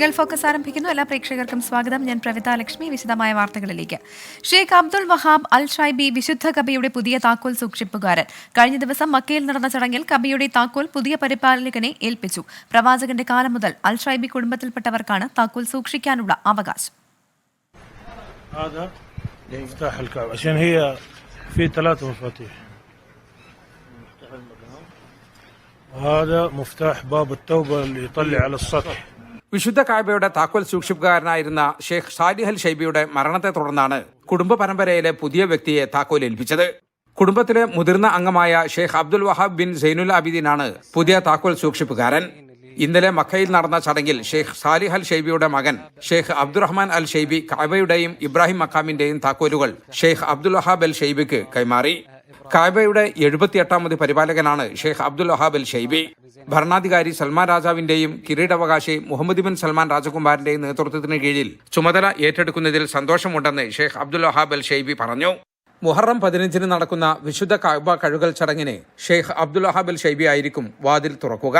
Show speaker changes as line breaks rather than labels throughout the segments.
Gulf focus ആരംഭിക്കുന്നു. എല്ലാ പ്രേക്ഷകർക്കും സ്വാഗതം. ഞാൻ പ്രവിത ലക്ഷ്മി. വിശദമായ വാർത്തകളിലേക്ക്. ഷെയ്ഖ് അബ്ദുൽ വഹാബ് അൽ ഷൈബി വിശുദ്ധ കബയുടെ പുതിയ താക്കോൽ സൂക്ഷിപ്പുകാരൻ. കഴിഞ്ഞ ദിവസം മക്കയിൽ നടന്ന ചടങ്ങിൽ കബയുടെ താക്കോൽ പുതിയ പരിപാലകനെ ഏൽപ്പിച്ചു. പ്രവാചകന്റെ കാലം മുതൽ അൽ ഷൈബി കുടുംബത്തിൽപ്പെട്ടവർക്കാണ് താക്കോൽ സൂക്ഷിക്കാനുള്ള അവകാശം.
വിശുദ്ധ കാബയുടെ താക്കോൽ സൂക്ഷിപ്പുകാരനായിരുന്ന ഷെയ്ഖ് സാലിഹ് അൽ ഷൈബിയുടെ മരണത്തെ തുടർന്നാണ് കുടുംബ പരമ്പരയിലെ പുതിയ വ്യക്തിയെ താക്കോൽ ഏൽപ്പിച്ചത്. കുടുംബത്തിലെ മുതിർന്ന അംഗമായ ഷെയ്ഖ് അബ്ദുൽ വഹാബ് ബിൻ സൈനുൽ ആബിദീനാണ് പുതിയ താക്കോൽ സൂക്ഷിപ്പുകാരൻ. ഇന്നലെ മക്കയിൽ നടന്ന ചടങ്ങിൽ ഷെയ്ഖ് സാലിഹ് അൽ ഷൈബിയുടെ മകൻ ഷെയ്ഖ് അബ്ദുറഹ്മാൻ അൽ ഷൈബി കാബയുടെയും ഇബ്രാഹിം മക്കാമിന്റെയും താക്കോലുകൾ ഷെയ്ഖ് അബ്ദുൽ വഹാബ് അൽ ഷൈബിക്ക് കൈമാറി. കാബയുടെ 78ാമത് പരിപാലകനാണ് ഷെയ്ഖ് അബ്ദുൽ വഹാബ് അൽ ഷൈബി. ഭരണാധികാരി സൽമാൻ രാജാവിന്റെയും കിരീടാവകാശി മുഹമ്മദ് ബിൻ സൽമാൻ രാജകുമാരന്റെയും നേതൃത്വത്തിന് കീഴിൽ ചുമതല ഏറ്റെടുക്കുന്നതിൽ സന്തോഷമുണ്ടെന്ന് ഷെയ്ഖ് അബ്ദുൽ വഹാബ് അൽ ഷൈബി പറഞ്ഞു. മുഹറം 15 നടക്കുന്ന വിശുദ്ധ കഅബ കഴുകൽ ചടങ്ങിന് ഷെയ്ഖ് അബ്ദുൽ വഹാബ് അൽ ഷൈബി ആയിരിക്കും വാതിൽ തുറക്കുക.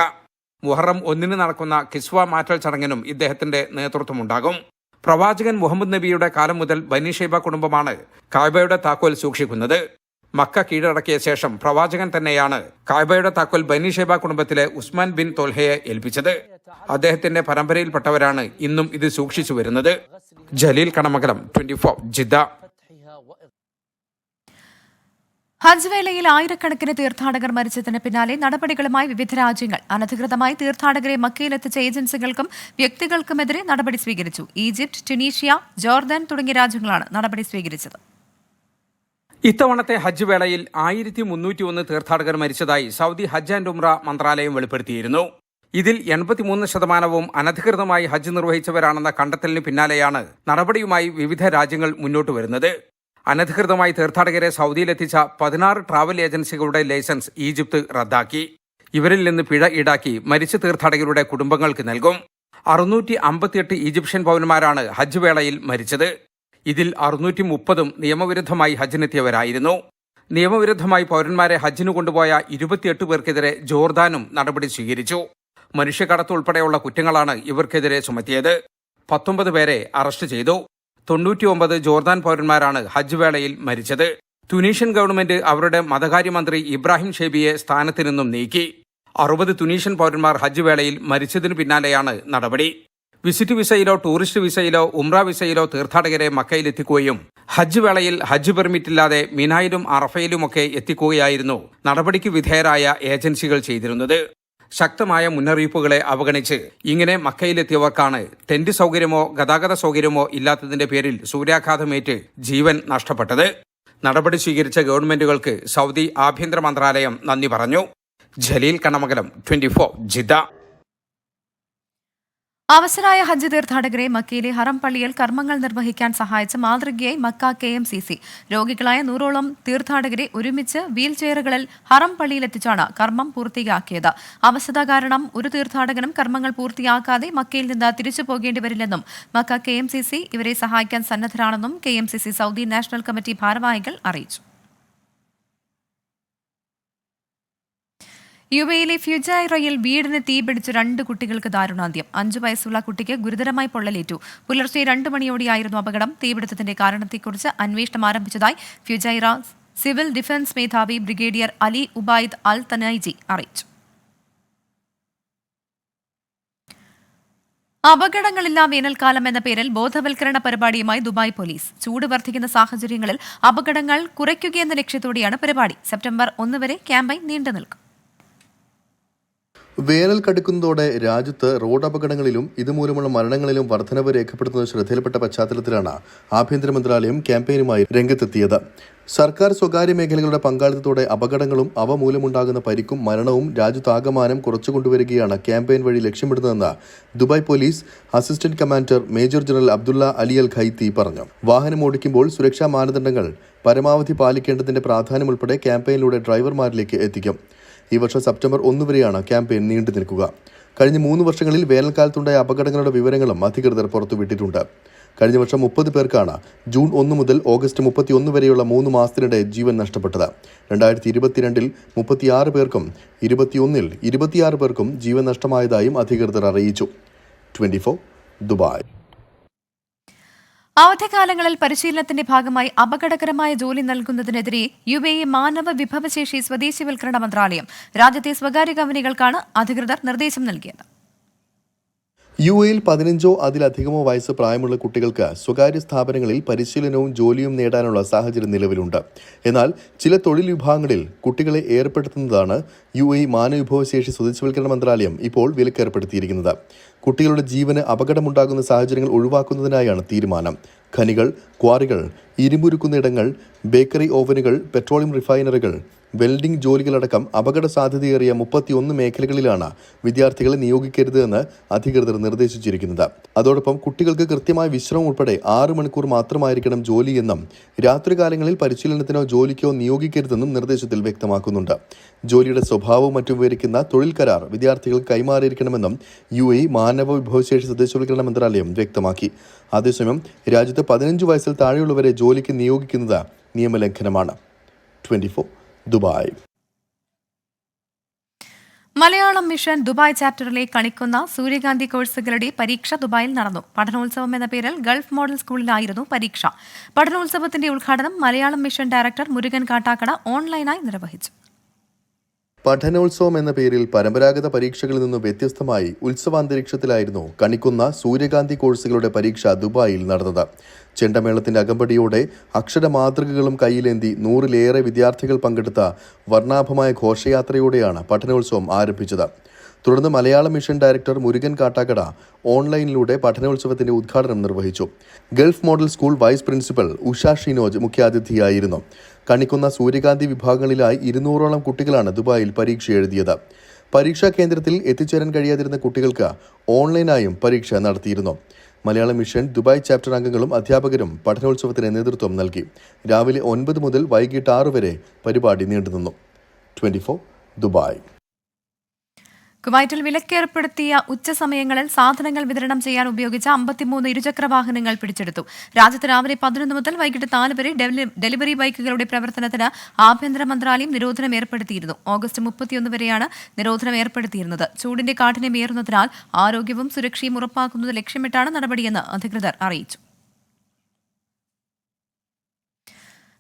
മുഹറം 1 നടക്കുന്ന കിസ്വ മാറ്റൽ ചടങ്ങിനും ഇദ്ദേഹത്തിന്റെ നേതൃത്വമുണ്ടാകും. പ്രവാചകൻ മുഹമ്മദ് നബിയുടെ കാലം മുതൽ ബനി ഷൈബ കുടുംബമാണ് കഅബയുടെ താക്കോൽ സൂക്ഷിക്കുന്നത്. മക്ക കീഴടക്കിയ ശേഷം പ്രവാചകൻ തന്നെയാണ് കാബയുടെ താക്കോൽ ബനി ഷൈബ കുടുംബത്തിലെ ഉസ്മാൻ ബിൻ തോൽഹയെ ഏൽപ്പിച്ചത്. അദ്ദേഹത്തിന്റെ പരമ്പരയിൽപ്പെട്ടവരാണ് ഇന്നും ഇത് സൂക്ഷിച്ചു വരുന്നത്. ജലീൽ കണമംഗലം, 24 ജിദ്ദ.
ഹജ്ജ് വേളയിൽ ആയിരക്കണക്കിന് തീർത്ഥാടകർ മരിച്ചതിന് പിന്നാലെ നടപടികളുമായി വിവിധ രാജ്യങ്ങൾ. അനധികൃതമായി തീർത്ഥാടകരെ മക്കയിലെത്തിച്ച ഏജൻസികൾക്കും വ്യക്തികൾക്കുമെതിരെ നടപടി സ്വീകരിച്ചു. ഈജിപ്ത്, ട്യൂണീഷ്യ, ജോർദാൻ തുടങ്ങിയ രാജ്യങ്ങളാണ് നടപടി സ്വീകരിച്ചത്.
ഇത്തവണത്തെ ഹജ്ജ് വേളയിൽ 1301 തീർത്ഥാടകർ മരിച്ചതായി സൗദി ഹജ്ജ് ആൻഡ് ഉംറ മന്ത്രാലയം വെളിപ്പെടുത്തിയിരുന്നു. ഇതിൽ 83% അനധികൃതമായി ഹജ്ജ് നിർവഹിച്ചവരാണെന്ന കണ്ടെത്തലിന് പിന്നാലെയാണ് നടപടിയുമായി വിവിധ രാജ്യങ്ങൾ മുന്നോട്ട് വരുന്നത്. അനധികൃതമായി തീർത്ഥാടകരെ സൗദിയിലെത്തിച്ച 16 ട്രാവൽ ഏജൻസികളുടെ ലൈസൻസ് ഈജിപ്ത് റദ്ദാക്കി. ഇവരിൽ നിന്ന് പിഴ ഈടാക്കി മരിച്ച തീർത്ഥാടകരുടെ കുടുംബങ്ങൾക്ക് നൽകും. 658 ഈജിപ്ഷ്യൻ പൗരന്മാരാണ് ഹജ്ജ് വേളയിൽ മരിച്ചത്. ഇതിൽ 630 നിയമവിരുദ്ധമായി ഹജ്ജിനെത്തിയവരായിരുന്നു. നിയമവിരുദ്ധമായി പൗരന്മാരെ ഹജ്ജിനു കൊണ്ടുപോയ 28 പേർക്കെതിരെ ജോർദാനും നടപടി സ്വീകരിച്ചു. മനുഷ്യക്കടത്ത് ഉൾപ്പെടെയുള്ള കുറ്റങ്ങളാണ് ഇവർക്കെതിരെ ചുമത്തിയത്. 19 പേരെ അറസ്റ്റ് ചെയ്തു. 99 ജോർദാൻ പൗരന്മാരാണ് ഹജ്ജ് വേളയിൽ മരിച്ചത്. തുനീഷ്യൻ ഗവൺമെന്റ് അവരുടെ മതകാര്യമന്ത്രി ഇബ്രാഹിം ഷൈബിയെ സ്ഥാനത്ത് നിന്നും നീക്കി. 60 തുനീഷ്യൻ പൗരന്മാർ ഹജ്ജ് വേളയിൽ മരിച്ചതിനു പിന്നാലെയാണ് നടപടി. വിസിറ്റ് വിസയിലോ ടൂറിസ്റ്റ് വിസയിലോ ഉംറ വിസയിലോ തീർത്ഥാടകരെ മക്കയിലെത്തിക്കുകയും ഹജ്ജ് വേളയിൽ ഹജ്ജ് പെർമിറ്റില്ലാതെ മിനായിലും അറഫയിലുമൊക്കെ എത്തിക്കുകയായിരുന്നു നടപടിക്ക് വിധേയരായ ഏജൻസികൾ ചെയ്തിരുന്നത്. ശക്തമായ മുന്നറിയിപ്പുകളെ അവഗണിച്ച് ഇങ്ങനെ മക്കയിലെത്തിയവർക്കാണ് ടെന്റ് സൗകര്യമോ ഗതാഗത സൗകര്യമോ ഇല്ലാത്തതിന്റെ പേരിൽ സൂര്യാഘാതമേറ്റ് ജീവൻ നഷ്ടപ്പെട്ടത്. നടപടി സ്വീകരിച്ച ഗവൺമെന്റുകൾക്ക് സൗദി ആഭ്യന്തര മന്ത്രാലയം നന്ദി പറഞ്ഞു. ജലീൽ കണമംഗലം, 24 ജിദ്ദ.
അവശരായ ഹജ്ജ് തീർത്ഥാടകരെ മക്കയിലെ ഹറം പള്ളിയിൽ കർമ്മങ്ങൾ നിർവഹിക്കാൻ സഹായിച്ച മാതൃകയായി മക്ക KMCC. രോഗികളായ 100ഓളം തീർത്ഥാടകരെ ഒരുമിച്ച് വീൽ ചെയറുകളിൽ ഹറം പള്ളിയിലെത്തിച്ചാണ് കർമ്മം പൂർത്തിയാക്കിയത്. അവശത കാരണം ഒരു തീർത്ഥാടകനും കർമ്മങ്ങൾ പൂർത്തിയാക്കാതെ മക്കയിൽ നിന്ന് തിരിച്ചു പോകേണ്ടി വരില്ലെന്നും മക്ക KMCC ഇവരെ സഹായിക്കാൻ സന്നദ്ധരാണെന്നും KMCC സൗദി നാഷണൽ കമ്മിറ്റി ഭാരവാഹികൾ അറിയിച്ചു. യുഎയിലെ ഫ്യുജൈറയിൽ വീടിന് തീപിടിച്ച് 2 കുട്ടികൾക്ക് ദാരുണാന്ത്യം. 5 വയസ്സുള്ള കുട്ടിക്ക് ഗുരുതരമായി പൊള്ളലേറ്റു. പുലർച്ചെ 2 മണിയോടെയായിരുന്നു അപകടം. തീപിടുത്തത്തിന്റെ കാരണത്തെക്കുറിച്ച് അന്വേഷണം ആരംഭിച്ചതായി ഫ്യുജൈറ സിവിൽ ഡിഫൻസ് മേധാവി ബ്രിഗേഡിയർ അലി ഉബൈദ് അൽ തനൈജി അറിയിച്ചു. അപകടങ്ങളില്ലാ വേനൽക്കാലം എന്ന പേരിൽ ബോധവൽക്കരണ പരിപാടിയുമായി ദുബായ് പോലീസ്. ചൂട് വർദ്ധിക്കുന്ന സാഹചര്യങ്ങളിൽ അപകടങ്ങൾ കുറയ്ക്കുകയെന്ന ലക്ഷ്യത്തോടെയാണ് പരിപാടി. സെപ്റ്റംബർ 1 വരെ ക്യാമ്പയിൻ നീണ്ടു നിൽക്കും.
വേനൽ കടുക്കുന്നതോടെ രാജ്യത്ത് റോഡ് അപകടങ്ങളിലും ഇതുമൂലമുള്ള മരണങ്ങളിലും വർധനവ് രേഖപ്പെടുത്തുന്നത് ശ്രദ്ധയിൽപ്പെട്ട പശ്ചാത്തലത്തിലാണ് ആഭ്യന്തര മന്ത്രാലയം ക്യാമ്പയിനുമായി രംഗത്തെത്തിയത്. സർക്കാർ സ്വകാര്യ മേഖലകളുടെ പങ്കാളിത്തത്തോടെ അപകടങ്ങളും അവ മൂലമുണ്ടാകുന്ന പരിക്കും മരണവും രാജ്യത്താകമാനം കുറച്ചുകൊണ്ടുവരികയാണ് ക്യാമ്പയിൻ വഴി ലക്ഷ്യമിടുന്നതെന്ന് Dubai police assistant commander major general Abdullah Ali Al Khaithi പറഞ്ഞു. വാഹനം ഓടിക്കുമ്പോൾ സുരക്ഷാ മാനദണ്ഡങ്ങൾ പരമാവധി പാലിക്കേണ്ടതിന്റെ പ്രാധാന്യം ഉൾപ്പെടെ ക്യാമ്പയിനിലൂടെ ഡ്രൈവർമാരിലേക്ക് എത്തിക്കും. ഈ വർഷം സെപ്റ്റംബർ 1 വരെയാണ് ക്യാമ്പയിൻ നീണ്ടു നിൽക്കുക. കഴിഞ്ഞ 3 വർഷങ്ങളിൽ വേനൽക്കാലത്തുണ്ടായ അപകടങ്ങളുടെ വിവരങ്ങളും അധികൃതർ പുറത്തുവിട്ടിട്ടുണ്ട്. കഴിഞ്ഞ വർഷം 30 പേർക്കാണ് ജൂൺ 1 മുതൽ ഓഗസ്റ്റ് 31 വരെയുള്ള 3 മാസത്തിനിടെ ജീവൻ നഷ്ടപ്പെട്ടത്. 2022 36 പേർക്കും 2021 26 പേർക്കും ജീവൻ നഷ്ടമായതായും അധികൃതർ അറിയിച്ചു. 24 ദുബായ്.
അവധിക്കാലങ്ങളിൽ പരിശീലനത്തിന്റെ ഭാഗമായി അപകടകരമായ ജോലി നൽകുന്നതിനെതിരെ UAE മാനവ വിഭവശേഷി സ്വദേശിവൽക്കരണ മന്ത്രാലയം രാജ്യത്തെ സ്വകാര്യ കമ്പനികൾക്കാണ് അധികൃതർ നിർദ്ദേശം നൽകിയത്.
UAE-യിൽ 15 അതിലധികമോ വയസ്സ് പ്രായമുള്ള കുട്ടികൾക്ക് സ്വകാര്യ സ്ഥാപനങ്ങളിൽ പരിശീലനവും ജോലിയും നേടാനുള്ള സാഹചര്യം നിലവിലുണ്ട്. എന്നാൽ ചില തൊഴിൽ വിഭാഗങ്ങളിൽ കുട്ടികളെ ഏർപ്പെടുത്തുന്നതാണ് UAE മാനവവിഭവശേഷി സ്വദേശിവൽക്കരണ മന്ത്രാലയം ഇപ്പോൾ വിലക്കേർപ്പെടുത്തിയിരിക്കുന്നത്. കുട്ടികളുടെ ജീവന് അപകടമുണ്ടാകുന്ന സാഹചര്യങ്ങൾ ഒഴിവാക്കുന്നതിനായാണ് തീരുമാനം. ഖനികൾ, ക്വാറികൾ, ഇരുമ്പുരുക്കുന്നിടങ്ങൾ, ബേക്കറി ഓവനുകൾ, പെട്രോളിയം റിഫൈനറികൾ, വെൽഡിംഗ് ജോലികളടക്കം അപകട സാധ്യതയേറിയ 31 മേഖലകളിലാണ് വിദ്യാർത്ഥികളെ നിയോഗിക്കരുത് എന്ന് അധികൃതർ നിർദ്ദേശിച്ചിരിക്കുന്നത്. അതോടൊപ്പം കുട്ടികൾക്ക് കൃത്യമായ വിശ്രമം ഉൾപ്പെടെ 6 മണിക്കൂർ മാത്രമായിരിക്കണം ജോലിയെന്നും രാത്രികാലങ്ങളിൽ പരിശീലനത്തിനോ ജോലിക്കോ നിയോഗിക്കരുതെന്നും നിർദ്ദേശത്തിൽ വ്യക്തമാക്കുന്നുണ്ട്. ജോലിയുടെ സ്വഭാവവും മറ്റും വിവരിക്കുന്ന തൊഴിൽ കരാർ വിദ്യാർത്ഥികൾക്ക് കൈമാറിയിരിക്കണമെന്നും UAE മാനവ വിഭവശേഷി സ്വദേശിവൽക്കരണ മന്ത്രാലയം വ്യക്തമാക്കി. അതേസമയം രാജ്യത്ത് 15 വയസ്സിൽ താഴെയുള്ളവരെ ജോലിക്ക് നിയോഗിക്കുന്നത് നിയമലംഘനമാണ്. 24 ദുബായ്.
മലയാളം മിഷൻ ദുബായ് ചാപ്റ്ററിലെ കണിക്കുന്ന സൂര്യകാന്തി കോഴ്സുകളുടെ പരീക്ഷ ദുബായിൽ നടന്നു. പഠനോത്സവം എന്ന പേരിൽ ഗൾഫ് മോഡൽ സ്കൂളിലായിരുന്നു പരീക്ഷ. പഠനോത്സവത്തിന്റെ ഉദ്ഘാടനം മലയാളം മിഷൻ ഡയറക്ടർ മുരുകൻ കാട്ടാക്കട ഓൺലൈനായി നിർവഹിച്ചു.
പഠനോത്സവം എന്ന പേരിൽ പരമ്പരാഗത പരീക്ഷകളിൽ നിന്ന് വ്യത്യസ്തമായി ഉത്സവാന്തരീക്ഷത്തിലായിരുന്നു കണിക്കുന്ന സൂര്യകാന്തി കോഴ്സുകളുടെ പരീക്ഷ ദുബായിൽ നടന്നത്. ചെണ്ടമേളത്തിന്റെ അകമ്പടിയോടെ അക്ഷര മാതൃകകളും കയ്യിലേന്തി 100-ലേറെ വിദ്യാർത്ഥികൾ പങ്കെടുത്ത വർണ്ണാഭമായ ഘോഷയാത്രയോടെയാണ് പഠനോത്സവം ആരംഭിച്ചത്. തുടർന്ന് മലയാളം മിഷൻ ഡയറക്ടർ മുരുകൻ കാട്ടാക്കട ഓൺലൈനിലൂടെ പഠനോത്സവത്തിന്റെ ഉദ്ഘാടനം നിർവഹിച്ചു. Gulf model school vice principal Usha Shinoj മുഖ്യാതിഥിയായിരുന്നു. കണിക്കുന്ന സൂര്യകാന്തി വിഭാഗങ്ങളിലായി 200ഓളം കുട്ടികളാണ് ദുബായിൽ പരീക്ഷ എഴുതിയത്. പരീക്ഷാ കേന്ദ്രത്തിൽ എത്തിച്ചേരാൻ കഴിയാതിരുന്ന കുട്ടികൾക്ക് ഓൺലൈനായും പരീക്ഷ നടത്തിയിരുന്നു. മലയാളം മിഷൻ ദുബായ് ചാപ്റ്റർ അംഗങ്ങളും അധ്യാപകരും പഠനോത്സവത്തിന് നേതൃത്വം നൽകി. രാവിലെ 9 മുതൽ വൈകിട്ട് 6 വരെ പരിപാടി നീണ്ടുനിന്നു. 24 ദുബായ്.
കുവൈറ്റിൽ വിലക്കേർപ്പെടുത്തിയ ഉച്ചസമയങ്ങളിൽ സാധനങ്ങൾ വിതരണം ചെയ്യാൻ ഉപയോഗിച്ച 53 ഇരുചക്ര വാഹനങ്ങൾ പിടിച്ചെടുത്തു. രാജ്യത്ത് രാവിലെ 11 മുതൽ വൈകിട്ട് 4 വരെ ഡെലിവറി ബൈക്കുകളുടെ പ്രവർത്തനത്തിന് ആഭ്യന്തര മന്ത്രാലയം നിരോധനം ഏർപ്പെടുത്തിയിരുന്നു. ഓഗസ്റ്റ് 31 വരെയാണ് നിരോധനം ഏർപ്പെടുത്തിയിരുന്നത്. ചൂടിന്റെ കാഠിന്യമേറുന്നതിനാൽ ആരോഗ്യവും സുരക്ഷയും ഉറപ്പാക്കുന്നത് ലക്ഷ്യമിട്ടാണ് നടപടിയെന്ന് അധികൃതർ അറിയിച്ചു.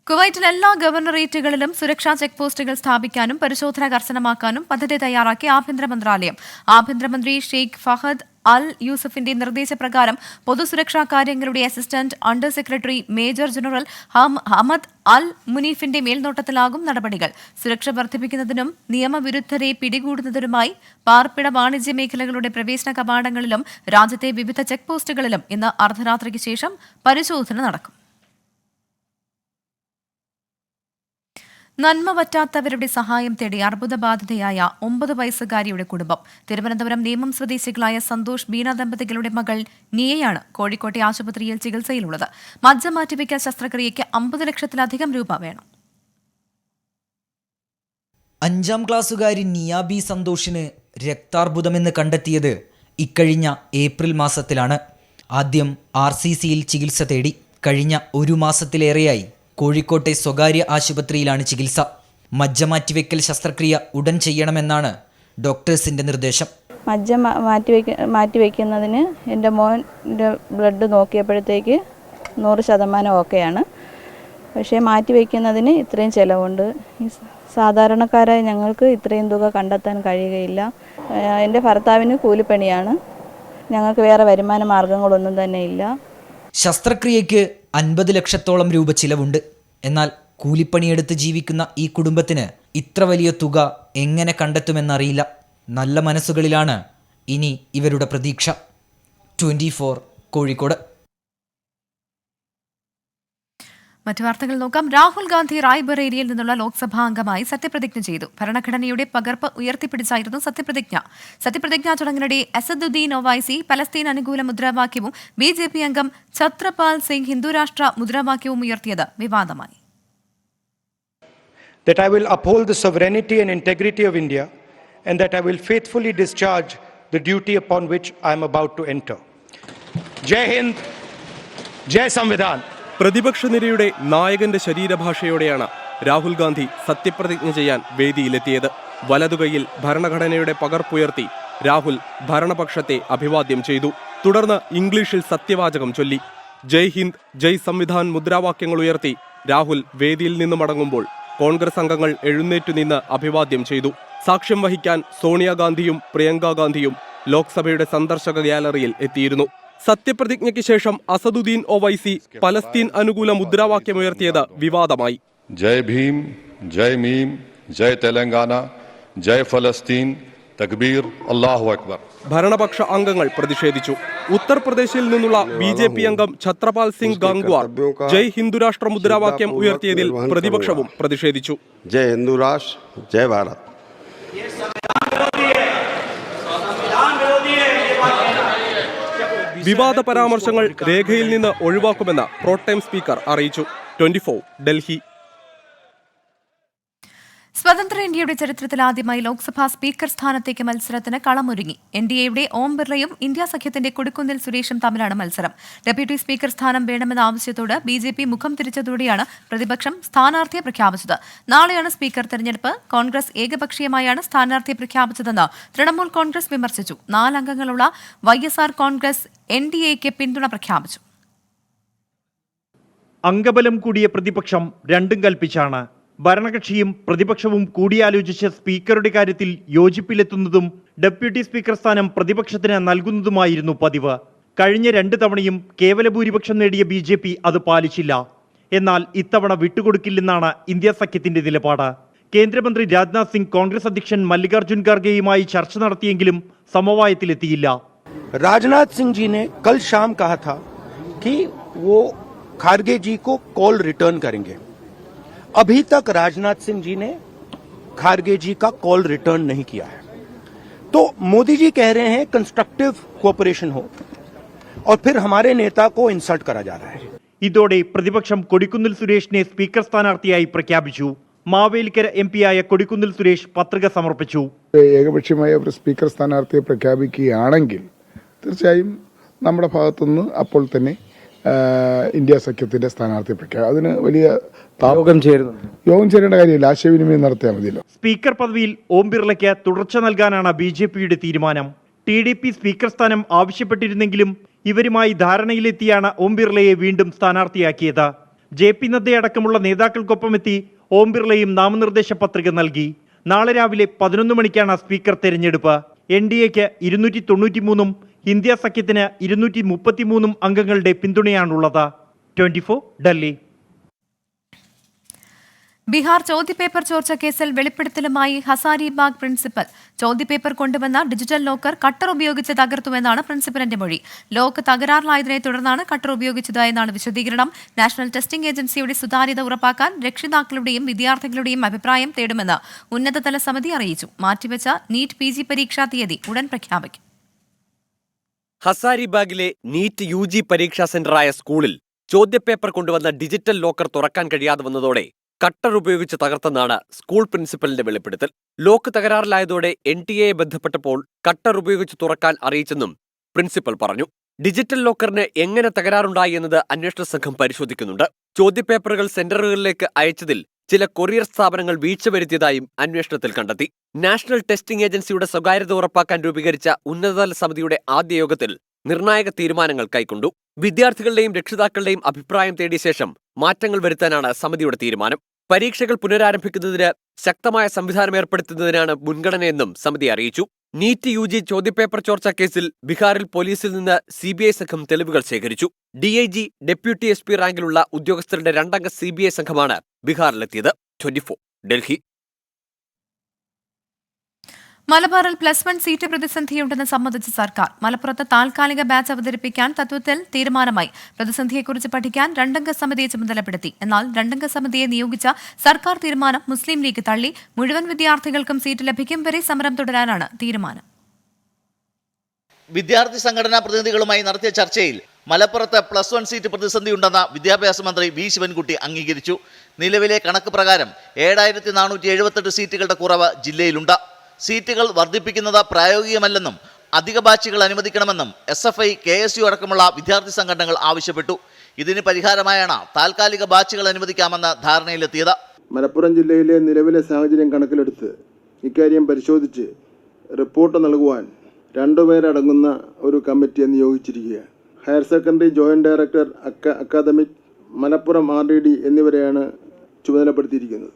കുവൈറ്റിൽ എല്ലാ ഗവർണറേറ്റുകളിലും സുരക്ഷാ ചെക്ക് പോസ്റ്റുകൾ സ്ഥാപിക്കാനും പരിശോധന കർശനമാക്കാനും പദ്ധതി തയ്യാറാക്കി ആഭ്യന്തര മന്ത്രാലയം. ആഭ്യന്തരമന്ത്രി ഷെയ്ഖ് ഫഹദ് അൽ യൂസഫിന്റെ നിർദ്ദേശപ്രകാരം പൊതുസുരക്ഷാ കാര്യങ്ങളുടെ assistant under secretary major general Hamad Al മുനീഫിന്റെ മേൽനോട്ടത്തിലാകും നടപടികൾ. സുരക്ഷ വർദ്ധിപ്പിക്കുന്നതിനും നിയമവിരുദ്ധരെ പിടികൂടുന്നതിനുമായി പാർപ്പിട വാണിജ്യ മേഖലകളുടെ പ്രവേശന കവാടങ്ങളിലും രാജ്യത്തെ വിവിധ ചെക്ക് പോസ്റ്റുകളിലും ഇന്ന് അർദ്ധരാത്രിക്ക് ശേഷം പരിശോധന നടക്കും. നന്മ വറ്റാത്തവരുടെ സഹായം തേടി അർബുദബാധിതയായ 9 വയസ്സുകാരിയുടെ കുടുംബം. തിരുവനന്തപുരം നേമം സ്വദേശികളായ സന്തോഷ് ബീന ദമ്പതികളുടെ മകൾ നിയയാണ് കോഴിക്കോട്ടെ ആശുപത്രിയിൽ ചികിത്സയിലുള്ളത്. മജ്ജ മാറ്റിവെക്കൽ ശസ്ത്രക്രിയയ്ക്ക് 50 ലക്ഷത്തിലധികം രൂപ വേണം.
5ാം ക്ലാസ്സുകാരി നിയ ബി സന്തോഷിന് രക്താർബുദമെന്ന് കണ്ടെത്തിയത് ഇക്കഴിഞ്ഞ ഏപ്രിൽ മാസത്തിലാണ്. ആദ്യം RCCയിൽ ചികിത്സ തേടി. കഴിഞ്ഞ 1 മാസത്തിലേറെയായി കോഴിക്കോട്ടെ സ്വകാര്യ ആശുപത്രിയിലാണ് ചികിത്സ. മജ്ജ മാറ്റിവെക്കൽ ശസ്ത്രക്രിയ ഉടൻ ചെയ്യണമെന്നാണ് ഡോക്ടേഴ്സിന്റെ നിർദ്ദേശം.
മജ്ജ മാറ്റിവെക്കുന്നതിന് എൻ്റെ മോൻ്റെ ബ്ലഡ് നോക്കിയപ്പോഴത്തേക്ക് 100% ഓക്കെയാണ്. പക്ഷേ മാറ്റിവെക്കുന്നതിന് ഇത്രയും ചിലവുണ്ട്. സാധാരണക്കാരായ ഞങ്ങൾക്ക് ഇത്രയും തുക കണ്ടെത്താൻ കഴിയുകയില്ല. എൻ്റെ ഭർത്താവിന് കൂലിപ്പണിയാണ്. ഞങ്ങൾക്ക് വേറെ വരുമാന മാർഗങ്ങളൊന്നും തന്നെ ഇല്ല.
ശസ്ത്രക്രിയയ്ക്ക് 50 ലക്ഷത്തോളം രൂപ ചിലവുണ്ട്. എന്നാൽ കൂലിപ്പണിയെടുത്ത് ജീവിക്കുന്ന ഈ കുടുംബത്തിന് ഇത്ര വലിയ തുക എങ്ങനെ കണ്ടെത്തുമെന്നറിയില്ല. നല്ല മനസ്സുകളിലാണ് ഇനി ഇവരുടെ പ്രതീക്ഷ. 24 കോഴിക്കോട്.
മറ്റു വാർത്തകൾ നോക്കാം. രാഹുൽ ഗാന്ധി റായ്ബറേലിയിൽ നിന്നുള്ള ലോക്സഭാ അംഗമായി സത്യപ്രതിജ്ഞ ചെയ്തു. ഭരണഘടനയുടെ പകർപ്പ് ഉയർത്തിപ്പിടിച്ചായിരുന്നു സത്യപ്രതിജ്ഞാ ചടങ്ങിനിടെ അസദുദ്ദീൻ ഒവൈസി പലസ്തീൻ അനുകൂല മുദ്രാവാക്യവും BJP അംഗം ഛത്രപാൽ സിംഗ് ഹിന്ദുരാഷ്ട്ര മുദ്രാവാക്യവും ഉയർത്തിയത് വിവാദമായി.
That I will uphold the sovereignty and integrity of India and that I will faithfully discharge the duty upon which I am about to enter. Jai Hind, Jai Samvidhan.
പ്രതിപക്ഷ നിരയുടെ നായകന്റെ ശരീരഭാഷയോടെയാണ് രാഹുൽ ഗാന്ധി സത്യപ്രതിജ്ഞ ചെയ്യാൻ വേദിയിലെത്തിയത്. വലതുകൈയിൽ ഭരണഘടനയുടെ പകർപ്പുയർത്തി രാഹുൽ ഭരണപക്ഷത്തെ അഭിവാദ്യം ചെയ്തു. തുടർന്ന് ഇംഗ്ലീഷിൽ സത്യവാചകം ചൊല്ലി. ജയ് ഹിന്ദ്, ജയ് സംവിധാൻ മുദ്രാവാക്യങ്ങൾ ഉയർത്തി രാഹുൽ വേദിയിൽ നിന്ന് മടങ്ങുമ്പോൾ കോൺഗ്രസ് അംഗങ്ങൾ എഴുന്നേറ്റു നിന്ന് അഭിവാദ്യം ചെയ്തു. സാക്ഷ്യം വഹിക്കാൻ സോണിയാഗാന്ധിയും പ്രിയങ്ക ഗാന്ധിയും ലോക്സഭയുടെ സന്ദർശക ഗ്യാലറിയിൽ എത്തിയിരുന്നു. സത്യപ്രതിജ്ഞയ്ക്ക് ശേഷം അസദുദ്ദീൻ ഒവൈസി പലസ്തീൻ അനുകൂല മുദ്രാവാക്യമുയർത്തിയത് വിവാദമായി.
ജയ് ഭീം, ജയ് മീം, ജയ് തെലങ്കാന, ജയ് ഫലസ്തീൻ, തക്ബീർ, അല്ലാഹു അക്ബർ.
ഭരണപക്ഷ അംഗങ്ങൾ പ്രതിഷേധിച്ചു. ഉത്തർപ്രദേശിൽ നിന്നുള്ള BJP അംഗം ഛത്രപാൽ സിംഗ് ഗാംഗ്വാർ ജയ് ഹിന്ദുരാഷ്ട്ര മുദ്രാവാക്യം ഉയർത്തിയതിൽ പ്രതിപക്ഷവും പ്രതിഷേധിച്ചു.
ജയ് ഹിന്ദുരാഷ്ട്ര, ജയ് ഭാരത്.
വിവാദ പരാമർശങ്ങൾ രേഖയിൽ നിന്ന് ഒഴിവാക്കുമെന്ന് പ്രോട്ടൈം സ്പീക്കർ അറിയിച്ചു. 24 ഡൽഹി.
സ്വതന്ത്ര ഇന്ത്യയുടെ ചരിത്രത്തിൽ ആദ്യമായി ലോക്സഭാ സ്പീക്കർ സ്ഥാനത്തേക്ക് മത്സരത്തിന് കളമൊരുങ്ങി. NDAയുടെ ഓം ബിർളയും ഇന്ത്യ സഖ്യത്തിന്റെ കൊടിക്കുന്നിൽ സുരേഷും തമ്മിലാണ് മത്സരം. ഡെപ്യൂട്ടി സ്പീക്കർ സ്ഥാനം വേണമെന്ന ആവശ്യത്തോട് BJP മുഖം തിരിച്ചതോടെയാണ് പ്രതിപക്ഷം സ്ഥാനാർത്ഥിയെ പ്രഖ്യാപിച്ചത്. നാളെയാണ് സ്പീക്കർ തെരഞ്ഞെടുപ്പ്. കോൺഗ്രസ് ഏകപക്ഷീയമായാണ് സ്ഥാനാർത്ഥിയെ പ്രഖ്യാപിച്ചതെന്ന് തൃണമൂൽ കോൺഗ്രസ് വിമർശിച്ചു. 4 അംഗങ്ങളുള്ള YSR കോൺഗ്രസ് NDAയ്ക്ക് പിന്തുണ പ്രഖ്യാപിച്ചു.
അംഗബലം കൂടിയ പ്രതിപക്ഷം രണ്ടും കൽപ്പിച്ചാണ്. ഭരണകക്ഷിയും പ്രതിപക്ഷവും കൂടിയാലോചിച്ച് സ്പീക്കറുടെ കാര്യത്തിൽ യോജിപ്പിലെത്തുന്നതും ഡെപ്യൂട്ടി സ്പീക്കർ സ്ഥാനം പ്രതിപക്ഷത്തിന് നൽകുന്നതുമായിരുന്നു പതിവ്. കഴിഞ്ഞ 2 തവണയും കേവല ഭൂരിപക്ഷം നേടിയ BJP അത് പാലിച്ചില്ല. എന്നാൽ ഇത്തവണ വിട്ടുകൊടുക്കില്ലെന്നാണ് ഇന്ത്യ സഖ്യത്തിന്റെ നിലപാട്. കേന്ദ്രമന്ത്രി രാജ്നാഥ് സിംഗ് കോൺഗ്രസ് അധ്യക്ഷൻ മല്ലികാർജുൻ ഖാർഗെയുമായി ചർച്ച നടത്തിയെങ്കിലും സമവായത്തിലെത്തിയില്ല.
राजनाथ सिंह जी ने कल शाम कहा था कि वो खारगे जी को कॉल रिटर्न करेंगे. अभी तक राजनाथ सिंह जी ने खारगे जी का कॉल रिटर्न नहीं किया है. तो मोदी जी कह रहे हैं कंस्ट्रक्टिव कोऑपरेशन हो और फिर हमारे नेता को इंसल्ट करा जा रहा है.
ഇതോടെ പ്രതിപക്ഷം കൊടിക്കുന്നിൽ സുരേഷിനെ സ്പീക്കർ സ്ഥാനാർത്ഥിയായി പ്രഖ്യാപിച്ചു. മാവേലിക്കര MP-യായ കൊടിക്കുന്നിൽ സുരേഷ് പത്രിക സമർപ്പിച്ചു.
ഏകപക്ഷീയമായ ഒരു സ്പീക്കർ സ്ഥാനാർത്ഥിയെ പ്രഖ്യാപിക്കുകയാണെങ്കിൽ തീർച്ചയായും നമ്മുടെ ഭാഗത്തുനിന്ന് അപ്പോൾ തന്നെ ഇന്ത്യ സഖ്യത്തിന്റെ സ്ഥാനാർത്ഥി പ്രഖ്യാപനം അതിന് വലിയ യോഗം ചേരേണ്ട കാര്യമില്ല. ആശയവിനിമയം നടത്തിയാൽ മതിയല്ലോ.
സ്പീക്കർ പദവിയിൽ ഓം ബിർളയ്ക്ക് തുടർച്ച നൽകാനാണ് BJPയുടെ തീരുമാനം. TDP സ്പീക്കർ സ്ഥാനം ആവശ്യപ്പെട്ടിരുന്നെങ്കിലും ഇവരുമായി ധാരണയിലെത്തിയാണ് ഓം ബിർളയെ വീണ്ടും സ്ഥാനാർത്ഥിയാക്കിയത്. JP നദ്ദയടക്കമുള്ള നേതാക്കൾക്കൊപ്പമെത്തി ഓം ബിർളയും നാമനിർദ്ദേശ പത്രിക നൽകി. നാളെ രാവിലെ 11 മണിക്കാണ് സ്പീക്കർ തെരഞ്ഞെടുപ്പ്. NDAയ്ക്ക് 293 ഇന്ത്യ സഖ്യത്തിന് 233 അംഗങ്ങളുടെ പിന്തുണയാണുള്ളത്. 24 ഡൽഹി.
ബീഹാർ ചോദ്യപേപ്പർ ചോർച്ച കേസിൽ വെളിപ്പെടുത്തലുമായി ഹസാരിബാഗ് പ്രിൻസിപ്പൽ. ചോദ്യപേപ്പർ കൊണ്ടുവന്ന ഡിജിറ്റൽ ലോക്കർ കട്ടർ ഉപയോഗിച്ച് തകർത്തുവെന്നാണ് പ്രിൻസിപ്പലിന്റെ മൊഴി. ലോക്ക് തകരാറിലായതിനെ തുടർന്നാണ് കട്ടർ ഉപയോഗിച്ചത് എന്നാണ് വിശദീകരണം. നാഷണൽ ടെസ്റ്റിംഗ് ഏജൻസിയുടെ സുതാര്യത ഉറപ്പാക്കാൻ രക്ഷിതാക്കളുടെയും വിദ്യാർത്ഥികളുടെയും അഭിപ്രായം തേടുമെന്ന് ഉന്നതതല സമിതി അറിയിച്ചു. മാറ്റിവെച്ച നീറ്റ് PG പരീക്ഷാ തീയതി ഉടൻ പ്രഖ്യാപിക്കും.
ഹസാരിബാഗിലെ നീറ്റ് UG പരീക്ഷാ സെന്ററായ സ്കൂളിൽ ചോദ്യപേപ്പർ കൊണ്ടുവന്ന ഡിജിറ്റൽ ലോക്കർ തുറക്കാൻ കഴിയാതെ വന്നതോടെ കട്ടർ ഉപയോഗിച്ച് തകർത്തെന്നാണ് സ്കൂൾ പ്രിൻസിപ്പലിന്റെ വെളിപ്പെടുത്തൽ. ലോക്ക് തകരാറിലായതോടെ NTA ബന്ധപ്പെട്ടപ്പോൾ കട്ടർ ഉപയോഗിച്ച് തുറക്കാൻ അറിയിച്ചെന്നും പ്രിൻസിപ്പൽ പറഞ്ഞു. ഡിജിറ്റൽ ലോക്കറിന് എങ്ങനെ തകരാറുണ്ടായി എന്നത് അന്വേഷണ സംഘം പരിശോധിക്കുന്നുണ്ട്. ചോദ്യപേപ്പറുകൾ സെന്ററുകളിലേക്ക് അയച്ചതിൽ ചില കൊറിയർ സ്ഥാപനങ്ങൾ വീഴ്ച വരുത്തിയതായും അന്വേഷണത്തിൽ കണ്ടെത്തി. നാഷണൽ ടെസ്റ്റിംഗ് ഏജൻസിയുടെ സ്വകാര്യത ഉറപ്പാക്കാൻ രൂപീകരിച്ച ഉന്നതതല സമിതിയുടെ ആദ്യ യോഗത്തിൽ നിർണായക തീരുമാനങ്ങൾ കൈക്കൊണ്ടു. വിദ്യാർത്ഥികളുടെയും രക്ഷിതാക്കളുടെയും അഭിപ്രായം തേടിയ ശേഷം മാറ്റങ്ങൾ വരുത്താനാണ് സമിതിയുടെ തീരുമാനം. പരീക്ഷകൾ പുനരാരംഭിക്കുന്നതിന് ശക്തമായ സംവിധാനം ഏർപ്പെടുത്തുന്നതിനാണ് മുൻഗണനയെന്നും സമിതി അറിയിച്ചു. നീറ്റ് UG ചോദ്യപേപ്പർ ചോർച്ച കേസിൽ ബീഹാറിൽ പോലീസിൽ നിന്ന് CBI സംഘം തെളിവുകൾ ശേഖരിച്ചു. DIG, ഡെപ്യൂട്ടി SP റാങ്കിലുള്ള ഉദ്യോഗസ്ഥരുടെ 2 അംഗ CBI സംഘമാണ് ബീഹാറിലെത്തിയത്. 24 ഡൽഹി.
മലബാറിൽ +1 സീറ്റ് പ്രതിസന്ധിയുണ്ടെന്ന് സമ്മതിച്ച സർക്കാർ. മലപ്പുറത്ത് താൽക്കാലിക ബാച്ച് അവതരിപ്പിക്കാൻ തത്വത്തിൽ തീരുമാനമായി. പ്രതിസന്ധിയെക്കുറിച്ച് പഠിക്കാൻ 2 അംഗ സമിതിയെ ചുമതലപ്പെടുത്തി. എന്നാൽ 2 അംഗ സമിതിയെ നിയോഗിച്ച സർക്കാർ തീരുമാനം മുസ്ലിം ലീഗ് തള്ളി. മുഴുവൻ വിദ്യാർത്ഥികൾക്കും സീറ്റ് ലഭിക്കും വരെ സമരം തുടരാനാണ് തീരുമാനം.
വിദ്യാർത്ഥി സംഘടനാ പ്രതിനിധികളുമായി നടത്തിയ ചർച്ചയിൽ മലപ്പുറത്ത് +1 സീറ്റ് പ്രതിസന്ധിയുണ്ടെന്ന വിദ്യാഭ്യാസ മന്ത്രി V. ശിവൻകുട്ടി അംഗീകരിച്ചു. നിലവിലെ കണക്ക് പ്രകാരം 7478 സീറ്റുകളുടെ കുറവ് ജില്ലയിലുണ്ട്. സീറ്റുകൾ വർദ്ധിപ്പിക്കുന്നത് പ്രായോഗികമല്ലെന്നും അധിക ബാച്ചുകൾ അനുവദിക്കണമെന്നും SFI, KSU അടക്കമുള്ള വിദ്യാർത്ഥി സംഘടനകൾ ആവശ്യപ്പെട്ടു. ഇതിന് പരിഹാരമായാണ് താൽക്കാലിക ബാച്ചുകൾ അനുവദിക്കാമെന്ന് ധാരണയിലെത്തിയത്.
മലപ്പുറം ജില്ലയിലെ നിലവിലെ സാഹചര്യം കണക്കിലെടുത്ത് ഇക്കാര്യം പരിശോധിച്ച് റിപ്പോർട്ട് നൽകുവാൻ 2 പേരടങ്ങുന്ന ഒരു കമ്മിറ്റിയെ നിയോഗിച്ചിരിക്കുകയാണ്. Higher secondary joint director academic Malappuram RDD എന്നിവരെയാണ് ചുമതലപ്പെടുത്തിയിരിക്കുന്നത്.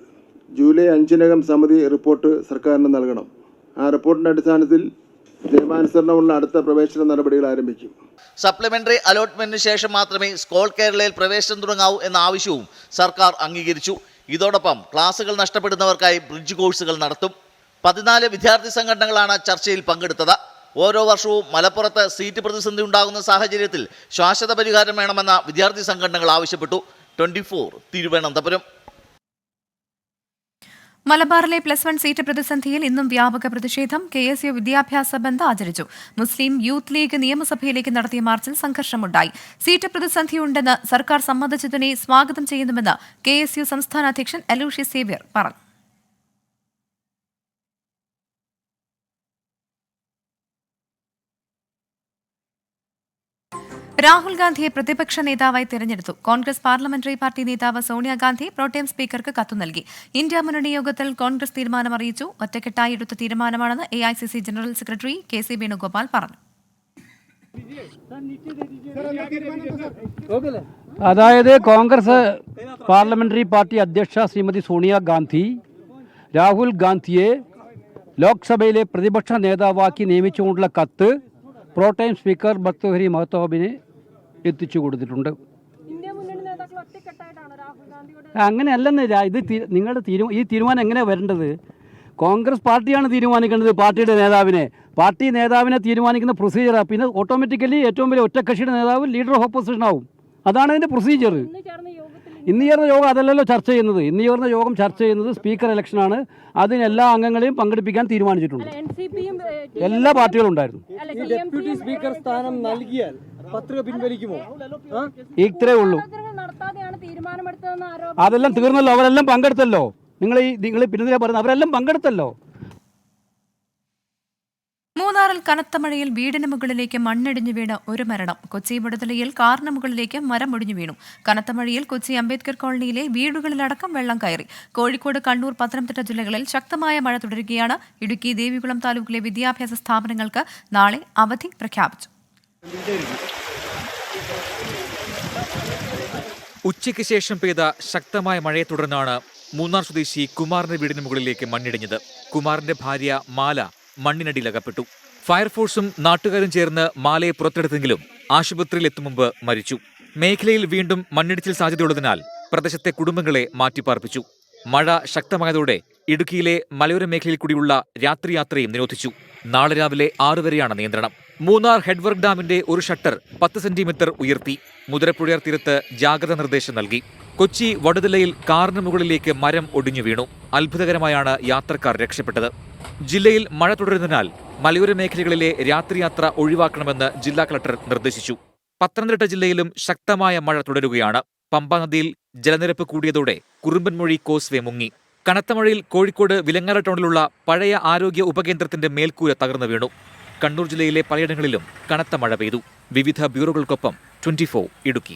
ജൂലൈ 5-നകം സമിതി റിപ്പോർട്ട് സർക്കാരിന് നൽകണം. ആ റിപ്പോർട്ടിന്റെ അടിസ്ഥാനത്തിൽ നിയമാനുസരണമുള്ള അടുത്ത പ്രവേശന നടപടികൾ ആരംഭിക്കും.
സപ്ലിമെന്ററി അലോട്ട്മെന്റിന് ശേഷം മാത്രമേ സ്കോൾ കേരളയിൽ പ്രവേശനം തുടങ്ങാവൂ എന്ന ആവശ്യവും സർക്കാർ അംഗീകരിച്ചു. ഇതോടൊപ്പം ക്ലാസുകൾ നഷ്ടപ്പെടുന്നവർക്കായി ബ്രിഡ്ജ് കോഴ്സുകൾ നടത്തും. 14 വിദ്യാർത്ഥി സംഘടനകളാണ് ചർച്ചയിൽ പങ്കെടുത്തത്. ഓരോ വർഷവും മലപ്പുറത്ത് സീറ്റ് പ്രതിസന്ധി ഉണ്ടാകുന്ന സാഹചര്യത്തിൽ ശാശ്വത പരിഹാരം വേണമെന്ന വിദ്യാർത്ഥി സംഘടനകൾ ആവശ്യപ്പെട്ടു. 24 തിരുവനന്തപുരം.
മലബാറിലെ +1 സീറ്റ് പ്രതിസന്ധിയിൽ ഇന്നും വ്യാപക പ്രതിഷേധം. KSU വിദ്യാഭ്യാസ ബന്ദ് ആചരിച്ചു. മുസ്ലിം യൂത്ത് ലീഗ് നിയമസഭയിലേക്ക് നടത്തിയ മാർച്ചിൽ സംഘർഷമുണ്ടായി. സീറ്റ് പ്രതിസന്ധിയുണ്ടെന്ന് സർക്കാർ സമ്മതിച്ചതിനെ സ്വാഗതം ചെയ്യുന്നുവെന്ന് KSU സംസ്ഥാന അധ്യക്ഷൻ അലൂഷ്യസ് സേവ്യർ പറഞ്ഞു. രാഹുൽ ഗാന്ധിയെ പ്രതിപക്ഷ നേതാവായി തെരഞ്ഞെടുത്തു. കോൺഗ്രസ് പാർലമെന്ററി പാർട്ടി നേതാവ് സോണിയാഗാന്ധി പ്രോട്ടേം സ്പീക്കർക്ക് കത്തു നൽകി. ഇന്ത്യ മുന്നണി യോഗത്തിൽ കോൺഗ്രസ് തീരുമാനം അറിയിച്ചു. ഒറ്റക്കെട്ടായി എടുത്ത തീരുമാനമാണെന്ന് AICC general secretary KC Venugopal പറഞ്ഞു.
അതായത് കോൺഗ്രസ് പാർലമെന്ററി പാർട്ടി അധ്യക്ഷ ശ്രീമതി സോണിയാഗാന്ധി രാഹുൽ ഗാന്ധിയെ ലോക്സഭയിലെ പ്രതിപക്ഷ നേതാവാക്കി നിയമിച്ചുകൊണ്ടുള്ള കത്ത് പ്രോട്ടൈം സ്പീക്കർ ഭർത്തൃഹരി മഹ്താബിന് എത്തിച്ചു കൊടുത്തിട്ടുണ്ട്. അങ്ങനെയല്ലെന്ന് ഇത് നിങ്ങളുടെ ഈ തീരുമാനം എങ്ങനെയാണ് വരേണ്ടത്? കോൺഗ്രസ് പാർട്ടിയാണ് തീരുമാനിക്കേണ്ടത് പാർട്ടിയുടെ നേതാവിനെ. പാർട്ടി നേതാവിനെ തീരുമാനിക്കുന്ന പ്രൊസീജിയറാണ്. പിന്നെ ഓട്ടോമാറ്റിക്കലി ഏറ്റവും വലിയ ഒറ്റക്കക്ഷിയുടെ നേതാവ് ലീഡർ ഓഫ് ഓപ്പോസിഷൻ ആവും. അതാണ് അതിൻ്റെ പ്രൊസീജിയർ. ഇന്ന് ചേർന്ന യോഗം അതല്ലല്ലോ ചർച്ച ചെയ്യുന്നത്. ഇന്ന് ചേർന്ന യോഗം ചർച്ച ചെയ്യുന്നത് സ്പീക്കർ ഇലക്ഷനാണ്. അതിന് എല്ലാ അംഗങ്ങളെയും പങ്കെടുപ്പിക്കാൻ തീരുമാനിച്ചിട്ടുണ്ട്. എല്ലാ പാർട്ടികളും ഉണ്ടായിരുന്നു.
ഡെപ്യൂട്ടി സ്പീക്കർ സ്ഥാനം നൽകിയാൽ പത്രിക പിൻവലിക്കുമോ?
ഇത്രേ ഉള്ളൂ. അതെല്ലാം തീർന്നല്ലോ. അവരെല്ലാം പങ്കെടുത്തല്ലോ. നിങ്ങൾ പിന്നെ പറയുന്നത് അവരെല്ലാം പങ്കെടുത്തല്ലോ.
മൂന്നാറിൽ കനത്ത മഴയിൽ വീടിന് മുകളിലേക്ക് മണ്ണിടിഞ്ഞു വീണ് ഒരു മരണം. കൊച്ചി മുടതലയിൽ കാറിന് മുകളിലേക്ക് മരം ഒടിഞ്ഞു വീണു. കനത്ത മഴയിൽ കൊച്ചി അംബേദ്കർ കോളനിയിലെ വീടുകളിലടക്കം വെള്ളം കയറി. കോഴിക്കോട്, കണ്ണൂർ, പത്തനംതിട്ട ജില്ലകളിൽ ശക്തമായ മഴ തുടരുകയാണ്. ഇടുക്കി, ദേവികുളം താലൂക്കിലെ വിദ്യാഭ്യാസ സ്ഥാപനങ്ങൾക്ക് നാളെ അവധി പ്രഖ്യാപിച്ചു.
ഉച്ചയ്ക്ക് ശേഷം പെയ്ത ശക്തമായ മഴയെ തുടർന്നാണ് മൂന്നാർ സ്വദേശി കുമാറിന്റെ വീടിന് മുകളിലേക്ക് മണ്ണിടിഞ്ഞത്. കുമാറിന്റെ ഭാര്യ മാല മണ്ണിനടിയിലകപ്പെട്ടു. ഫയർഫോഴ്സും നാട്ടുകാരും ചേർന്ന് മാലയെ പുറത്തെടുത്തെങ്കിലും ആശുപത്രിയിൽ എത്തും മുമ്പ് മരിച്ചു. മേഖലയിൽ വീണ്ടും മണ്ണിടിച്ചിൽ സാധ്യതയുള്ളതിനാൽ പ്രദേശത്തെ കുടുംബങ്ങളെ മാറ്റിപ്പാർപ്പിച്ചു. മഴ ശക്തമായതോടെ ഇടുക്കിയിലെ മലയോര മേഖലയിൽ കൂടിയുള്ള രാത്രിയാത്രയും നിരോധിച്ചു. നാളെ രാവിലെ 6 വരെയാണ് നിയന്ത്രണം. മൂന്നാർ ഹെഡ്വർക്ക് ഡാമിന്റെ ഒരു ഷട്ടർ 10 സെന്റിമീറ്റർ ഉയർത്തി. മുതിരപ്പുഴയാർ തീരത്ത് ജാഗ്രതാ നിർദ്ദേശം നൽകി. കൊച്ചി വടുതലയിൽ കാറിന് മുകളിലേക്ക് മരം ഒടിഞ്ഞു വീണു. അത്ഭുതകരമായാണ് യാത്രക്കാർ രക്ഷപ്പെട്ടത്. ജില്ലയിൽ മഴ തുടരുന്നതിനാൽ മലയോര മേഖലകളിലെ രാത്രിയാത്ര ഒഴിവാക്കണമെന്ന് ജില്ലാ കളക്ടർ നിർദ്ദേശിച്ചു. പത്തനംതിട്ട ജില്ലയിലും ശക്തമായ മഴ തുടരുകയാണ്. പമ്പാ നദിയിൽ ജലനിരപ്പ് കൂടിയതോടെ കുറുമ്പൻമൊഴി കോസ്വേ മുങ്ങി. കനത്ത മഴയിൽ കോഴിക്കോട് വിലങ്ങാട് ടൗണിലുള്ള പഴയ ആരോഗ്യ ഉപകേന്ദ്രത്തിന്റെ മേൽക്കൂര തകർന്നു വീണു. കണ്ണൂർ ജില്ലയിലെ പലയിടങ്ങളിലും കനത്ത മഴ പെയ്തു. വിവിധ ബ്യൂറോകൾക്കൊപ്പം 24 ഇടുക്കി.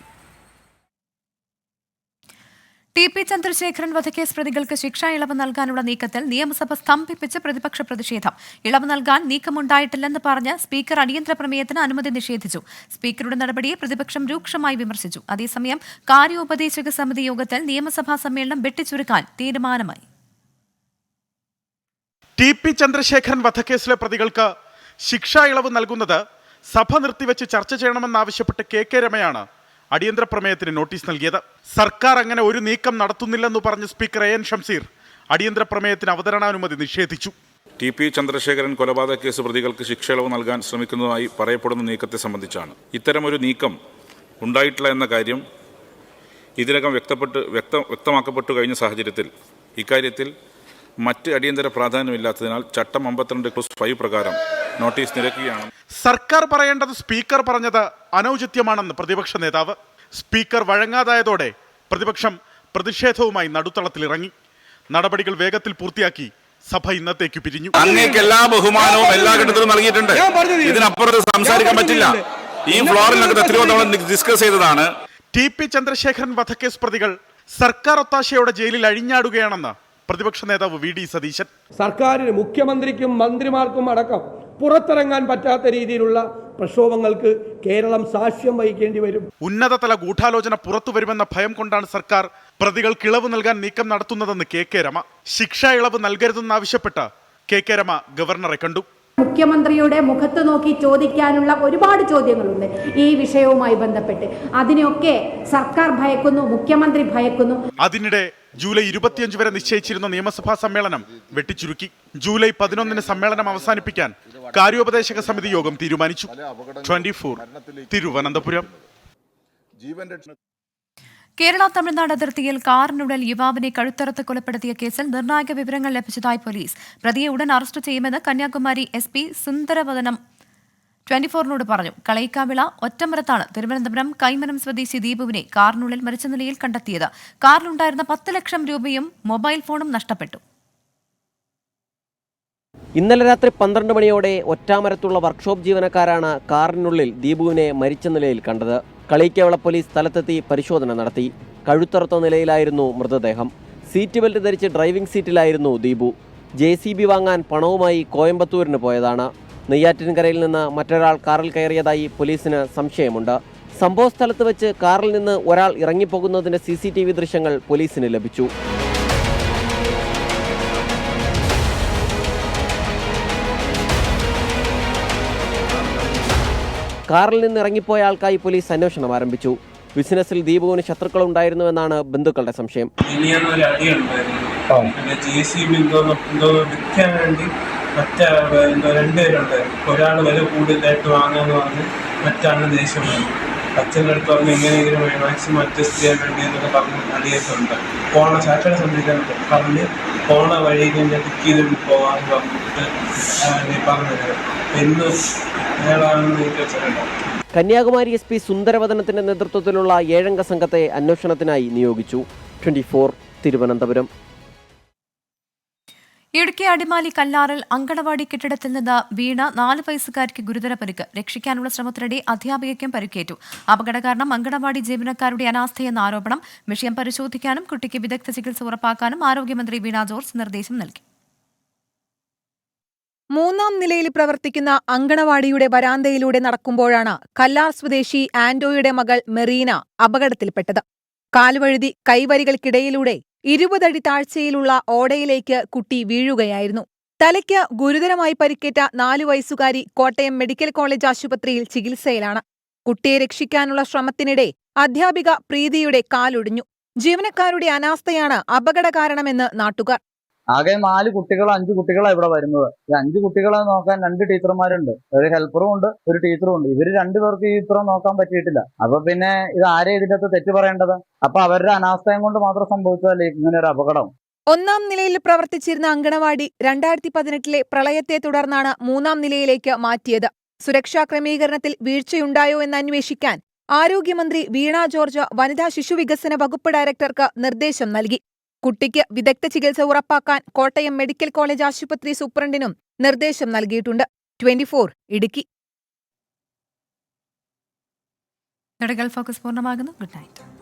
TP ചന്ദ്രശേഖരൻ വധക്കേസ് പ്രതികൾക്ക് ശിക്ഷാ ഇളവ് നൽകാനുള്ള നീക്കത്തിൽ നിയമസഭ സ്തംഭിപ്പിച്ച് പ്രതിപക്ഷ പ്രതിഷേധം. ഇളവ് നൽകാൻ നീക്കമുണ്ടായിട്ടില്ലെന്ന് പറഞ്ഞ് സ്പീക്കർ അടിയന്തര പ്രമേയത്തിന് അനുമതി നിഷേധിച്ചു. സ്പീക്കറുടെ നടപടിയെ പ്രതിപക്ഷം രൂക്ഷമായി വിമർശിച്ചു. അതേസമയം കാര്യോപദേശക സമിതി യോഗത്തിൽ നിയമസഭാ സമ്മേളനം വെട്ടിച്ചുരുക്കാൻ തീരുമാനമായി.
TP ചന്ദ്രശേഖരൻ വധക്കേസിലെ പ്രതികൾക്ക് ശിക്ഷാ ഇളവ് നൽകുന്നത് സഭ നിർത്തിവെച്ച് ചർച്ച ചെയ്യണമെന്നാവശ്യപ്പെട്ട് KK രമയാണ് അടിയന്തര പ്രമേയത്തിന് നോട്ടീസ് നൽകിയത്. സർക്കാർ അങ്ങനെ ഒരു നീക്കം നടത്തുന്നില്ലെന്ന് പറഞ്ഞ് സ്പീക്കർ AN ഷംസീർ അടിയന്തര പ്രമേയത്തിന് അവതരണാനുമതി നിഷേധിച്ചു.
TP ചന്ദ്രശേഖരൻ കൊലപാതക കേസ് പ്രതികൾക്ക് ശിക്ഷ ഇളവ് നൽകാൻ ശ്രമിക്കുന്നതായി പറയപ്പെടുന്ന നീക്കത്തെ സംബന്ധിച്ചാണ്. ഇത്തരമൊരു നീക്കം ഉണ്ടായിട്ടില്ല എന്ന കാര്യം ഇതിനകം വ്യക്തമാക്കപ്പെട്ടു കഴിഞ്ഞ സാഹചര്യത്തിൽ ഇക്കാര്യത്തിൽ മറ്റ് അടിയന്തര പ്രാധാന്യമില്ലാത്തതിനാൽ ചട്ടം 52(5) പ്രകാരം നോട്ടീസ് നിരക്കുകയാണ്.
സർക്കാർ പറയേണ്ടത് സ്പീക്കർ പറഞ്ഞത് അനൗചിത്യമാണെന്ന് പ്രതിപക്ഷ നേതാവ്. സ്പീക്കർ വഴങ്ങാതായതോടെ പ്രതിപക്ഷം പ്രതിഷേധവുമായി നടുത്തളത്തിലിറങ്ങി. നടപടികൾ വേഗത്തിൽ പൂർത്തിയാക്കി സഭ ഇന്നത്തേക്ക് പിരിഞ്ഞു.
അങ്ങേക്ക് എല്ലാ ബഹുമാനവും എല്ലാ ഘട്ടത്തിലും നൽകിയിട്ടുണ്ട്. ഇതിനപ്പുറത്ത് സംസാരിക്കാൻ പറ്റില്ല. ഈ ഫ്ലോറിനകത്ത് എത്രയോ തവണ ഡിസ്കസ് ചെയ്തതാണ്.
TP ചന്ദ്രശേഖരൻ വധക്കേസ് പ്രതികൾ സർക്കാർ ഒത്താശയോടെ ജയിലിൽ അഴിഞ്ഞാടുകയാണെന്ന് പ്രതിപക്ഷ നേതാവ് VD സതീശൻ.
സർക്കാരിന്, മുഖ്യമന്ത്രിക്കും മന്ത്രിമാർക്കും അടക്കം പുറത്തിറങ്ങാൻ പറ്റാത്ത രീതിയിലുള്ള പ്രക്ഷോഭങ്ങൾക്ക് കേരളം സാക്ഷ്യം വഹിക്കേണ്ടി വരും.
ഉന്നതതല ഗൂഢാലോചന പുറത്തു വരുമെന്ന ഭയം കൊണ്ടാണ് സർക്കാർ പ്രതികൾക്ക് ഇളവ് നൽകാൻ നീക്കം നടത്തുന്നതെന്ന് കെ രമ. ശിക്ഷാ ഇളവ് നൽകരുതെന്നാവശ്യപ്പെട്ട് കെ രമ ഗവർണറെ കണ്ടു.
മുഖ്യമന്ത്രിയുടെ മുഖത്ത് നോക്കി ചോദിക്കാനുള്ള ഒരുപാട് ചോദ്യങ്ങളുണ്ട് ഈ വിഷയവുമായി ബന്ധപ്പെട്ട്. അതിനെയൊക്കെ സർക്കാർ ഭയക്കുന്നു, മുഖ്യമന്ത്രി ഭയക്കുന്നു.
അതിനിടെ ജൂലൈ 25 വരെ നിശ്ചയിച്ചിരുന്ന നിയമസഭാ സമ്മേളനം വെട്ടിച്ചുരുക്കി. ജൂലൈ 11 സമ്മേളനം അവസാനിപ്പിക്കാൻ കാര്യോപദേശക സമിതി യോഗം തീരുമാനിച്ചു. 24 തിരുവനന്തപുരം.
കേരള തമിഴ്നാട് അതിർത്തിയിൽ കാറിനുള്ളിൽ യുവാവിനെ കഴുത്തറുത്ത് കൊലപ്പെടുത്തിയ കേസിൽ നിർണായക വിവരങ്ങൾ ലഭിച്ചതായി പോലീസ്. പ്രതിയെ ഉടൻ അറസ്റ്റ് ചെയ്യുമെന്ന് കന്യാകുമാരി SP സുന്ദരവദനം 24നോട് പറഞ്ഞു. കളയിക്കാവിള ഒറ്റമരത്താണ് തിരുവനന്തപുരം കൈമനം സ്വദേശി ദീപുവിനെ കാറിനുള്ളിൽ മരിച്ച നിലയിൽ കണ്ടെത്തിയത്. കാറിലുണ്ടായിരുന്ന 10 ലക്ഷം രൂപയും മൊബൈൽ ഫോണും നഷ്ടപ്പെട്ടു.
ഇന്നലെ രാത്രി 12 മണിയോടെ ഒറ്റാമരത്തുള്ള വർക്ക്ഷോപ്പ് ജീവനക്കാരാണ് കാറിനുള്ളിൽ ദീപുവിനെ മരിച്ച നിലയിൽ കണ്ടത്. കളയിക്കാവിള പോലീസ് സ്ഥലത്തെത്തി പരിശോധന നടത്തി. കഴുത്തറുത്ത നിലയിലായിരുന്നു മൃതദേഹം. സീറ്റ് ബെൽറ്റ് ധരിച്ച് ഡ്രൈവിംഗ് സീറ്റിലായിരുന്നു ദീപു. JCB വാങ്ങാൻ പണവുമായി കോയമ്പത്തൂരിന് പോയതാണ്. നെയ്യാറ്റിൻകരയിൽ നിന്ന് മറ്റൊരാൾ കാറിൽ കയറിയതായി പോലീസിന് സംശയമുണ്ട്. സംഭവ സ്ഥലത്ത് വെച്ച് കാറിൽ നിന്ന് ഒരാൾ ഇറങ്ങിപ്പോകുന്നതിന്റെ CCTV ദൃശ്യങ്ങൾ പോലീസിന് ലഭിച്ചു. കാറിൽ നിന്ന് ഇറങ്ങിപ്പോയ ആൾക്കായി പോലീസ് അന്വേഷണം ആരംഭിച്ചു. ബിസിനസ്സിൽ ദീപുവിന് ശത്രുക്കളുണ്ടായിരുന്നുവെന്നാണ് ബന്ധുക്കളുടെ സംശയം.
രണ്ടുപേരുണ്ട്. ഒരാൾ വില കൂടുതലായിട്ട് വാങ്ങാന്ന് പറഞ്ഞ് മറ്റാളിന് ദേഷ്യം വന്നു. അച്ഛൻ്റെ അടുത്ത് പറഞ്ഞ് എങ്ങനെയെങ്കിലും മാക്സിമം അഡ്ജസ്റ്റ് ചെയ്യാൻ വേണ്ടി എന്നൊക്കെ പറഞ്ഞ് അടിയൊക്കെയുണ്ട്. പോണ സാക്ഷാത് സംബന്ധിക്കാൻ പറഞ്ഞ് പോണ വഴി ഞാൻ ടിക്ക് ചെയ്ത് പോകാമെന്ന് പറഞ്ഞിട്ട് പറഞ്ഞത് എന്ന് അയാളാണെന്ന് എനിക്ക് വെച്ചിട്ടുണ്ടാവും.
കന്യാകുമാരി SP സുന്ദരവദനത്തിന്റെ നേതൃത്വത്തിലുള്ള 7 അംഗ സംഘത്തെ അന്വേഷണത്തിനായി നിയോഗിച്ചു. 24 തിരുവനന്തപുരം.
ഇടുക്കി അടിമാലി കല്ലാറിൽ അങ്കണവാടി കെട്ടിടത്തിൽ നിന്ന് വീണ 4 വയസ്സുകാരിക്ക് ഗുരുതര പരിക്ക്. രക്ഷിക്കാനുള്ള ശ്രമത്തിനിടെ അധ്യാപികയ്ക്കും പരിക്കേറ്റു. അപകട കാരണം അങ്കണവാടി ജീവനക്കാരുടെ അനാസ്ഥയെന്ന ആരോപണം. വിഷയം പരിശോധിക്കാനും കുട്ടിക്ക് വിദഗ്ധ ചികിത്സ ഉറപ്പാക്കാനും ആരോഗ്യമന്ത്രി വീണ ജോർജ് നിർദ്ദേശം നൽകി.
3-ാം നിലയിൽ പ്രവർത്തിക്കുന്ന അങ്കണവാടിയുടെ വരാന്തയിലൂടെ നടക്കുമ്പോഴാണ് കല്ലാർ സ്വദേശി ആന്റോയുടെ മകൾ മെറീന അപകടത്തിൽപ്പെട്ടത്. കാലുവഴുതി കൈവരികൾക്കിടയിലൂടെ 20 അടി താഴ്ചയിലുള്ള ഓടയിലേക്ക് കുട്ടി വീഴുകയായിരുന്നു. തലയ്ക്ക് ഗുരുതരമായി പരിക്കേറ്റ 4 വയസ്സുകാരി കോട്ടയം മെഡിക്കൽ കോളേജ് ആശുപത്രിയിൽ ചികിത്സയിലാണ്. കുട്ടിയെ രക്ഷിക്കാനുള്ള ശ്രമത്തിനിടെ അധ്യാപിക പ്രീതിയുടെ കാലൊടിഞ്ഞു. ജീവനക്കാരുടെ അനാസ്ഥയാണ് അപകട കാരണമെന്ന് നാട്ടുകാർ.
ആകെ 4 കുട്ടികളോ 5 കുട്ടികളാണ് ഇവിടെ വരുന്നത്. ഈ 5 കുട്ടികളെ നോക്കാൻ 2 ടീച്ചർമാരുണ്ട്. ഒരു ഹെൽപ്പറും ഉണ്ട്, ഒരു ടീച്ചറും ഉണ്ട്. ഇവര് 2 പേർക്ക് ഈ ഇത്രയും നോക്കാൻ പറ്റിയിട്ടില്ല. അപ്പൊ പിന്നെ ഇത് ആരെ ഇതിനകത്ത് തെറ്റ് പറയേണ്ടത്? അപ്പൊ അവരുടെ അനാസ്ഥയം കൊണ്ട് മാത്രം സംഭവിച്ചതല്ലേ ഇങ്ങനെ ഒരു അപകടം.
1-ാം നിലയിൽ പ്രവർത്തിച്ചിരുന്ന അങ്കണവാടി 2018-ലെ പ്രളയത്തെ തുടർന്നാണ് 3-ാം നിലയിലേക്ക് മാറ്റിയത്. സുരക്ഷാ ക്രമീകരണത്തിൽ വീഴ്ചയുണ്ടായോ എന്ന് അന്വേഷിക്കാൻ ആരോഗ്യമന്ത്രി വീണ ജോർജ് വനിതാ ശിശുവികസന വകുപ്പ് ഡയറക്ടർക്ക് നിർദ്ദേശം നൽകി. കുട്ടിക്ക് വിദഗ്ധ ചികിത്സ ഉറപ്പാക്കാൻ കോട്ടയം മെഡിക്കൽ കോളേജ് ആശുപത്രി സൂപ്രണ്ടിനും നിർദ്ദേശം നൽകിയിട്ടുണ്ട്. 24 ഇടുക്കി.
ഫോക്കസ് പൂർണ്ണമാകുന്നു. Good night.